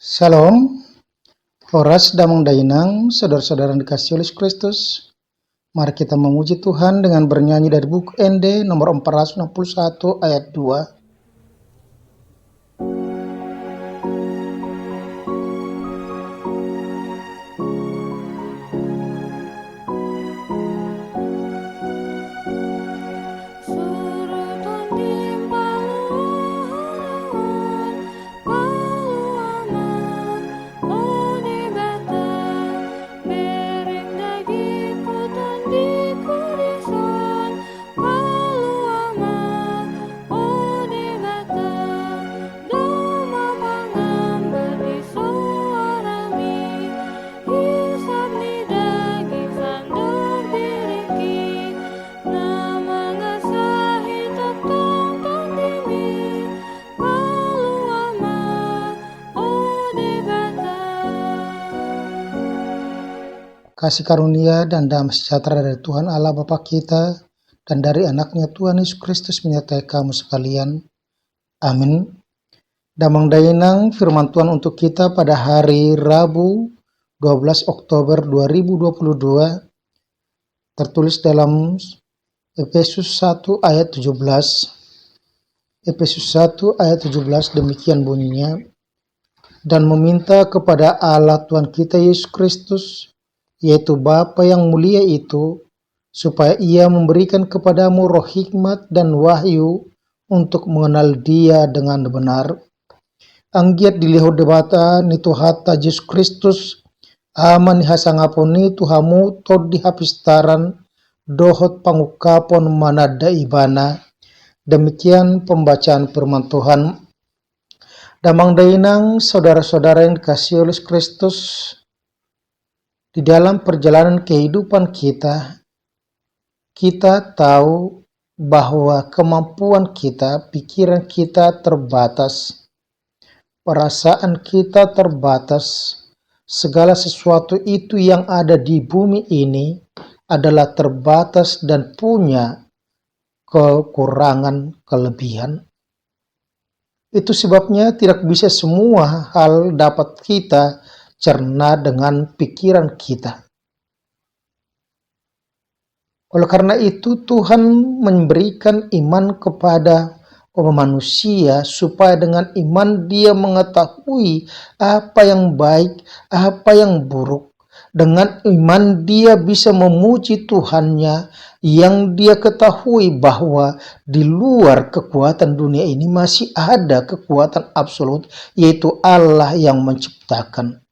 Shalom, Horas Damang Dainang, saudara-saudara yang dikasihi oleh Kristus. Mari kita memuji Tuhan dengan bernyanyi dari buku ND nomor 461 ayat 2. Kasih karunia dan damai sejahtera dari Tuhan Allah Bapa kita dan dari anaknya Tuhan Yesus Kristus menyertai kamu sekalian. Amin. Damang Dainang firman Tuhan untuk kita pada hari Rabu 12 Oktober 2022 tertulis dalam Efesus 1 ayat 17. Efesus 1 ayat 17 demikian bunyinya. Dan meminta kepada Allah Tuhan kita Yesus Kristus, yaitu Bapa yang mulia itu, supaya ia memberikan kepadamu roh hikmat dan wahyu untuk mengenal dia dengan benar. Anggiat dilihat debata ni Tuhata Yesus Kristus, aman hasangaponi Tuhamu tod dihapistaran, dohot pangukapon manada ibana. Demikian pembacaan firman Tuhan. Damang Dainang, saudara-saudara yang dikasihi oleh Kristus, di dalam perjalanan kehidupan kita tahu bahwa kemampuan kita, pikiran kita terbatas, perasaan kita terbatas, segala sesuatu itu yang ada di bumi ini adalah terbatas dan punya kekurangan, kelebihan. Itu sebabnya tidak bisa semua hal dapat kita cerna dengan pikiran kita. Oleh karena itu Tuhan memberikan iman kepada manusia supaya dengan iman dia mengetahui apa yang baik, apa yang buruk. Dengan iman dia bisa memuji Tuhannya yang dia ketahui bahwa di luar kekuatan dunia ini masih ada kekuatan absolut, yaitu Allah yang menciptakan.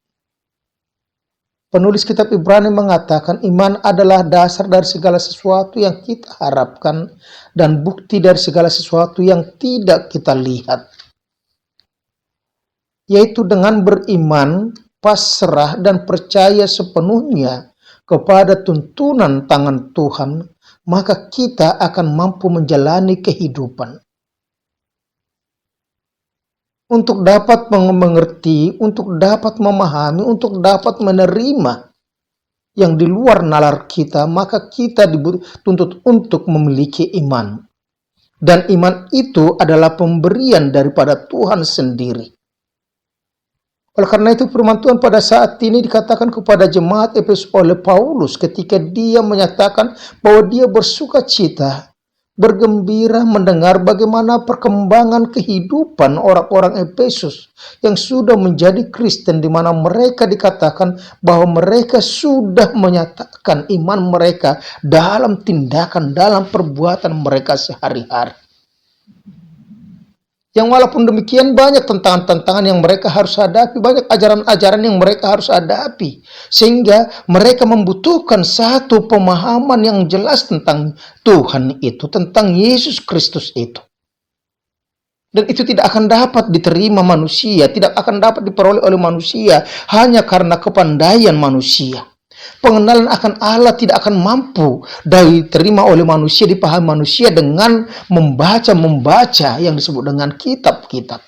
Penulis kitab Ibrani mengatakan iman adalah dasar dari segala sesuatu yang kita harapkan dan bukti dari segala sesuatu yang tidak kita lihat. Yaitu dengan beriman, pasrah dan percaya sepenuhnya kepada tuntunan tangan Tuhan, maka kita akan mampu menjalani kehidupan. Untuk dapat mengerti, untuk dapat memahami, untuk dapat menerima yang di luar nalar kita, maka kita dituntut untuk memiliki iman. Dan iman itu adalah pemberian daripada Tuhan sendiri. Oleh karena itu firman Tuhan pada saat ini dikatakan kepada jemaat Efesus oleh Paulus ketika dia menyatakan bahwa dia bersuka cita, bergembira mendengar bagaimana perkembangan kehidupan orang-orang Efesus yang sudah menjadi Kristen, di mana mereka dikatakan bahwa mereka sudah menyatakan iman mereka dalam tindakan, dalam perbuatan mereka sehari-hari. Yang walaupun demikian banyak tantangan-tantangan yang mereka harus hadapi, banyak ajaran-ajaran yang mereka harus hadapi, sehingga mereka membutuhkan satu pemahaman yang jelas tentang Tuhan itu, tentang Yesus Kristus itu. Dan itu tidak akan dapat diterima manusia, tidak akan dapat diperoleh oleh manusia hanya karena kepandaian manusia. Pengenalan akan Allah tidak akan mampu diterima oleh manusia, dipahami manusia dengan membaca yang disebut dengan kitab-kitab.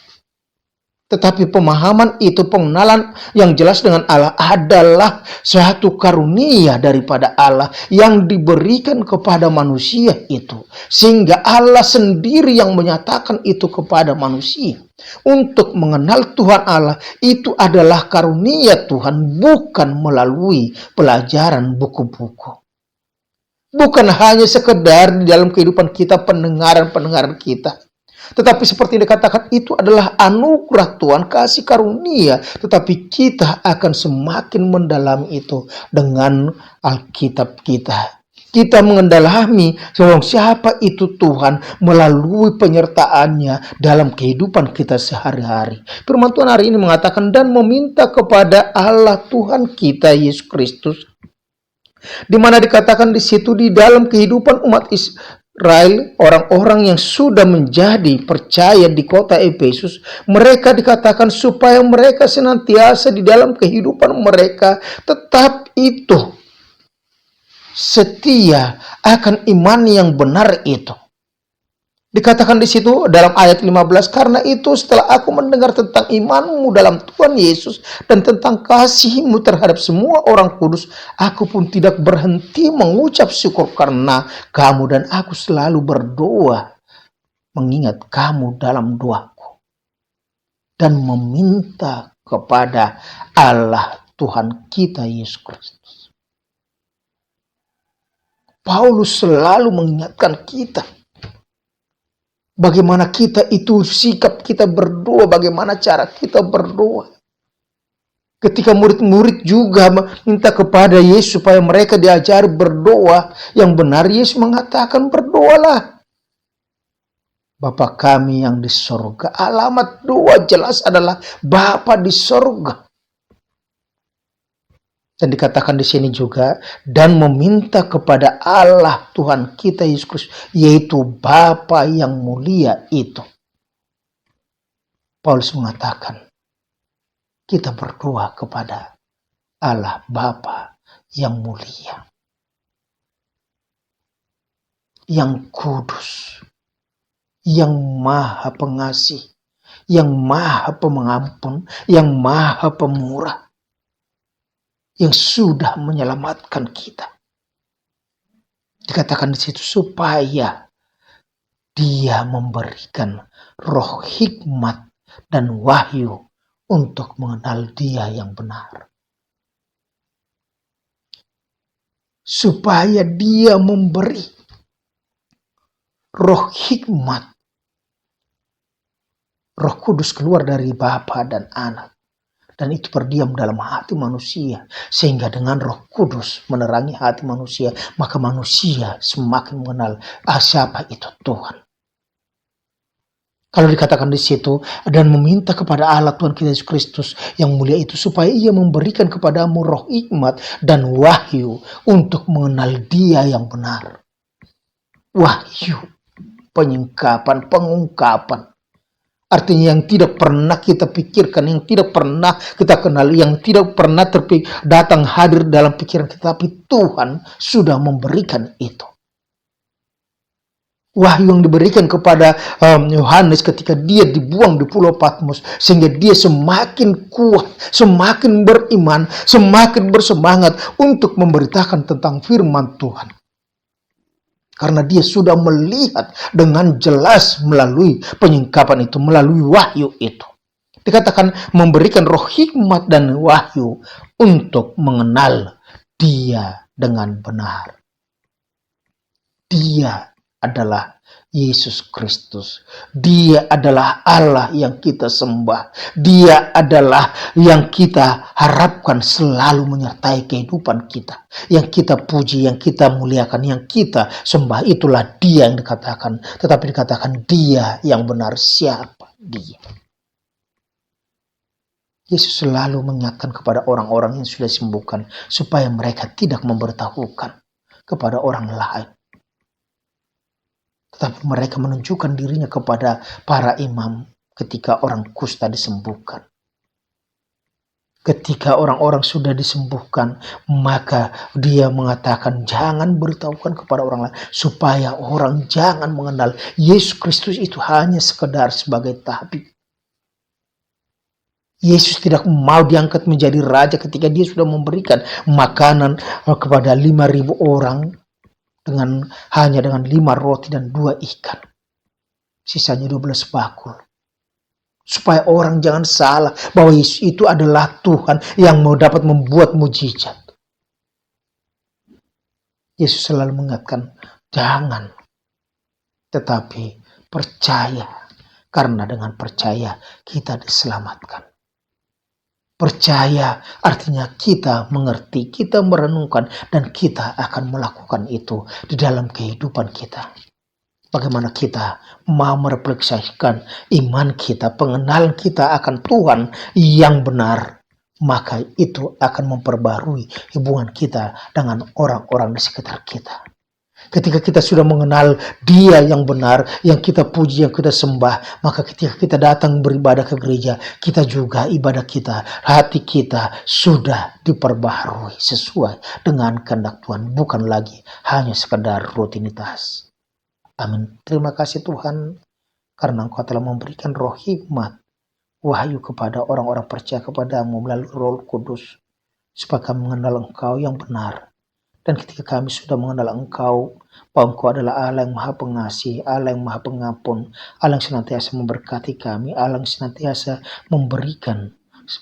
Tetapi pemahaman itu, pengenalan yang jelas dengan Allah adalah suatu karunia daripada Allah yang diberikan kepada manusia itu. Sehingga Allah sendiri yang menyatakan itu kepada manusia. Untuk mengenal Tuhan Allah itu adalah karunia Tuhan, bukan melalui pelajaran buku-buku. Bukan hanya sekedar di dalam kehidupan kita, pendengaran-pendengaran kita. Tetapi seperti dikatakan, itu adalah anugerah Tuhan, kasih karunia. Tetapi kita akan semakin mendalami itu dengan Alkitab kita. Kita mengendalami siapa itu Tuhan melalui penyertaannya dalam kehidupan kita sehari-hari. Firman Tuhan hari ini mengatakan, dan meminta kepada Allah Tuhan kita Yesus Kristus. Di mana dikatakan di situ, di dalam kehidupan umat Israel, orang-orang yang sudah menjadi percaya di kota Efesus, mereka dikatakan supaya mereka senantiasa di dalam kehidupan mereka tetap itu setia akan iman yang benar itu. Dikatakan di situ dalam ayat 15, karena itu setelah aku mendengar tentang imanmu dalam Tuhan Yesus dan tentang kasihmu terhadap semua orang kudus, aku pun tidak berhenti mengucap syukur karena kamu, dan aku selalu berdoa mengingat kamu dalam doaku dan meminta kepada Allah Tuhan kita Yesus Kristus. Paulus selalu mengingatkan kita bagaimana kita itu, sikap kita berdoa, bagaimana cara kita berdoa. Ketika murid-murid juga minta kepada Yesus supaya mereka diajari berdoa yang benar, Yesus mengatakan, berdoalah Bapa kami yang di sorga. Alamat doa jelas adalah Bapa di sorga. Dan dikatakan di sini juga, dan meminta kepada Allah Tuhan kita Yesus Kristus, yaitu Bapa yang mulia itu. Paulus mengatakan, kita berdoa kepada Allah Bapa yang mulia, yang kudus, yang maha pengasih, yang maha pengampun, yang maha pemurah, yang sudah menyelamatkan kita. Dikatakan di situ supaya Dia memberikan roh hikmat dan wahyu untuk mengenal Dia yang benar. Supaya Dia memberi roh hikmat. Roh Kudus keluar dari Bapa dan Anak. Dan itu berdiam dalam hati manusia. Sehingga dengan Roh Kudus menerangi hati manusia, maka manusia semakin mengenal siapa itu Tuhan. Kalau dikatakan di situ, dan meminta kepada Allah Tuhan kita Yesus Kristus yang mulia itu, supaya Ia memberikan kepadamu roh hikmat dan wahyu untuk mengenal Dia yang benar. Wahyu, penyingkapan, pengungkapan. Artinya yang tidak pernah kita pikirkan, yang tidak pernah kita kenal, yang tidak pernah datang hadir dalam pikiran kita, tapi Tuhan sudah memberikan itu. Wahyu yang diberikan kepada Yohanes ketika dia dibuang di Pulau Patmos, sehingga dia semakin kuat, semakin beriman, semakin bersemangat untuk memberitakan tentang firman Tuhan. Karena dia sudah melihat dengan jelas melalui penyingkapan itu, melalui wahyu itu. Dikatakan memberikan roh hikmat dan wahyu untuk mengenal Dia dengan benar. Dia adalah Yesus Kristus. Dia adalah Allah yang kita sembah. Dia adalah yang kita harapkan selalu menyertai kehidupan kita. Yang kita puji, yang kita muliakan, yang kita sembah. Itulah Dia yang dikatakan. Tetapi dikatakan Dia yang benar. Siapa Dia? Yesus selalu mengingatkan kepada orang-orang yang sudah disembuhkan supaya mereka tidak memberitahukan kepada orang lain. Tetapi mereka menunjukkan dirinya kepada para imam ketika orang kusta disembuhkan. Ketika orang-orang sudah disembuhkan, maka dia mengatakan jangan beritahukan kepada orang lain. Supaya orang jangan mengenal Yesus Kristus itu hanya sekedar sebagai tabib. Yesus tidak mau diangkat menjadi raja ketika dia sudah memberikan makanan kepada 5.000 orang hanya dengan 5 roti dan 2 ikan. Sisanya 12 bakul. Supaya orang jangan salah bahwa Yesus itu adalah Tuhan yang mau dapat membuat mujizat. Yesus selalu mengingatkan, jangan, tetapi percaya. Karena dengan percaya kita diselamatkan. Percaya artinya kita mengerti, kita merenungkan, dan kita akan melakukan itu di dalam kehidupan kita. Bagaimana kita mau merefleksikan iman kita, pengenalan kita akan Tuhan yang benar, maka itu akan memperbarui hubungan kita dengan orang-orang di sekitar kita. Ketika kita sudah mengenal Dia yang benar, yang kita puji, yang kita sembah, maka ketika kita datang beribadah ke gereja, kita juga ibadah kita, hati kita sudah diperbaharui sesuai dengan kehendak Tuhan, bukan lagi hanya sekedar rutinitas. Amin. Terima kasih Tuhan, karena Engkau telah memberikan roh hikmat, wahyu kepada orang-orang percaya kepadamu melalui Roh Kudus, supaya kami mengenal Engkau yang benar. Dan ketika kami sudah mengenal Engkau, bahwa Engkau adalah Allah yang Maha Pengasih, Allah yang Maha Pengampun, Allah yang senantiasa memberkati kami, Allah yang senantiasa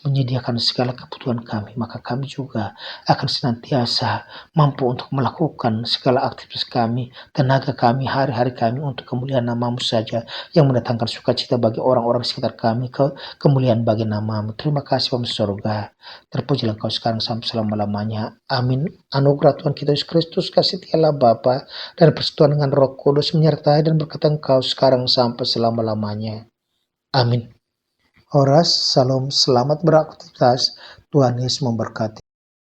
menyediakan segala kebutuhan kami, maka kami juga akan senantiasa mampu untuk melakukan segala aktivitas kami, tenaga kami, hari-hari kami untuk kemuliaan nama-Mu saja, yang mendatangkan sukacita bagi orang-orang sekitar kami, kemuliaan bagi nama-Mu. Terima kasih Bapa surga, terpujilah Engkau sekarang sampai selama-lamanya. Amin. Anugerah Tuhan kita Yesus Kristus, kasih Allah Bapa, dan persekutuan dengan Roh Kudus menyertai dan berkata Engkau sekarang sampai selama-lamanya. Amin. Horas, salam, selamat beraktivitas. Tuhan Yesus memberkati.